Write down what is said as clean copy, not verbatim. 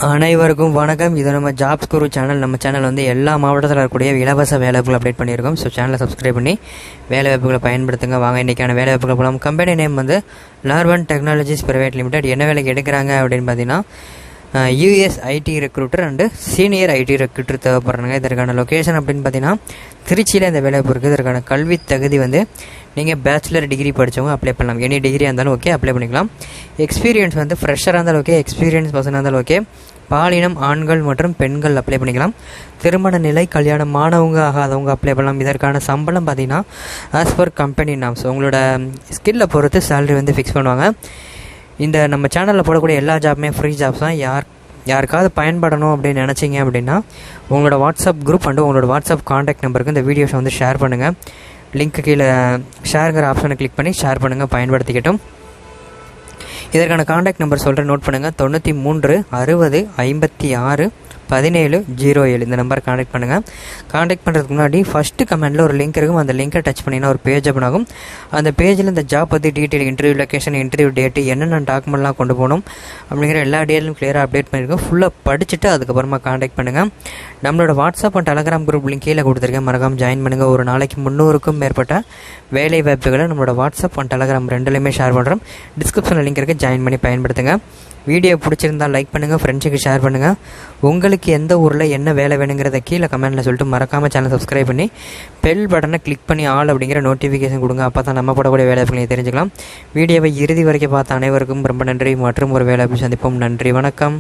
அனைவருக்கும் வணக்கம். இது நம்ம ஜாப்ஸ் குரு சேனல். நம்ம சேனல் வந்து எல்லா மாவட்டத்தில் இருக்கக்கூடிய இலவச வேலைவாய்ப்புகள் அப்டேட் பண்ணியிருக்கோம். ஸோ சேனலை சப்ஸ்கிரைப் பண்ணி வேலைவாய்ப்புகளை பயன்படுத்துங்க. வாங்க இன்றைக்கான வேலைவாய்ப்புகள் போகலாம். கம்பெனி நேம் வந்து லார்வன் டெக்னாலஜிஸ் பிரைவேட் லிமிடெட். என்ன வேலைக்கு எடுக்கிறாங்க அப்படின்னு பார்த்தீங்கன்னா US IT recruiter and senior IT recruiter தேவைப்படுறாங்க. இதற்கான லொக்கேஷன் அப்படின்னு பார்த்தீங்கன்னா திருச்சியில் இந்த வேலைவாய்ப்பு இருக்குது. இதற்கான கல்வி தகுதி வந்து நீங்கள் பேச்சுலர் டிகிரி படித்தவங்க அப்ளை பண்ணலாம். எனி டிகிரியாக இருந்தாலும் ஓகே, அப்ளை பண்ணிக்கலாம். எக்ஸ்பீரியன்ஸ் வந்து ஃப்ரெஷராக இருந்தாலும் ஓகே, எக்ஸ்பீரியன்ஸ் பர்சனாக இருந்தாலும் ஓகே. பாலினம் ஆண்கள் மற்றும் பெண்கள் அப்ளை பண்ணிக்கலாம். திருமண நிலை கல்யாணம் ஆனவங்க ஆகாதவங்க அப்ளை பண்ணலாம். இதற்கான சம்பளம் பார்த்தீங்கன்னா ஆஸ் பர் கம்பெனி நாம்ஸ் உங்களோட ஸ்கில்லை பொறுத்து சேலரி வந்து ஃபிக்ஸ் பண்ணுவாங்க. இந்த நம்ம சேனலில் போடக்கூடிய எல்லா ஜாப்புமே ஃப்ரீ ஜாப்ஸ் தான். யாருக்காவது பயன்படணும் அப்படின்னு நினச்சிங்க அப்படின்னா உங்களோட வாட்ஸ்அப் குரூப் அண்டு உங்களோட வாட்ஸ்அப் காண்டாக்ட் நம்பருக்கு இந்த வீடியோஸை வந்து ஷேர் பண்ணுங்கள். லிங்க்கு கீழே ஷேருங்கிற ஆப்ஷனை கிளிக் பண்ணி ஷேர் பண்ணுங்கள், பயன்படுத்திக்கிட்டோம். இதற்கான காண்டாக்ட் நம்பர் சொல்கிறேன், நோட் பண்ணுங்கள். 93 60 56 17 07 இந்த நம்பரை காண்டாக்ட் பண்ணுங்கள். காண்டாக்ட் பண்ணுறதுக்கு முன்னாடி ஃபஸ்ட்டு கமெண்டில் ஒரு லிங்க் இருக்கும். அந்த லிங்கை டச் பண்ணிங்கன்னா ஒரு பேஜ் ஓப்பன் ஆகும். அந்த பேஜில் இந்த ஜாப் பற்றி detail, interview location, interview date, என்னென்ன டாக்குமெண்ட்லாம் கொண்டு போகணும் அப்படிங்கிற எல்லா டீட்டெயிலும் கிளியராக அப்டேட் பண்ணியிருக்கோம். ஃபுல்லாக படிச்சுட்டு அதுக்கப்புறமா காண்டாக்ட் பண்ணுங்கள். நம்மளோட WhatsApp and Telegram group link கீழே கொடுத்துருக்கேன், மறக்காமல் ஜாயின் பண்ணுங்கள். ஒரு நாளைக்கு 300க்கும் மேற்பட்ட வேலை வாய்ப்புகளை நம்மளோட வாட்ஸ்அப் அண்ட் டெலகிராம் ரெண்டுலையுமே ஷேர் பண்ணுறோம். டிஸ்கிரிப்ஷனில் லிங்க் இருக்குது, ஜாயின் பண்ணி பயன்படுத்துங்க. வீடியோ பிடிச்சிருந்தால் லைக் பண்ணுங்கள், ஃப்ரெண்ட்ஸுக்கு ஷேர் பண்ணுங்கள். உங்களுக்கு எந்த ஊரில் என்ன வேலை வேணுங்கிறத கீழே கமெண்ட்டில் சொல்லிட்டு மறக்காமல் சேனல் சப்ஸ்கிரைப் பண்ணி பெல் பட்டனை கிளிக் பண்ணி ஆல் அப்படிங்கிற நோட்டிஃபிகேஷன் கொடுங்க. அப்போ தான் நம்ம போடக்கூடிய வேலைவாய்ப்புகளை தெரிஞ்சுக்கலாம். வீடியோவை இறுதி வரைக்கும் பார்த்த அனைவருக்கும் ரொம்ப நன்றி. மற்றும் ஒரு வேலைவாய்ப்பு சந்திப்போம். நன்றி, வணக்கம்.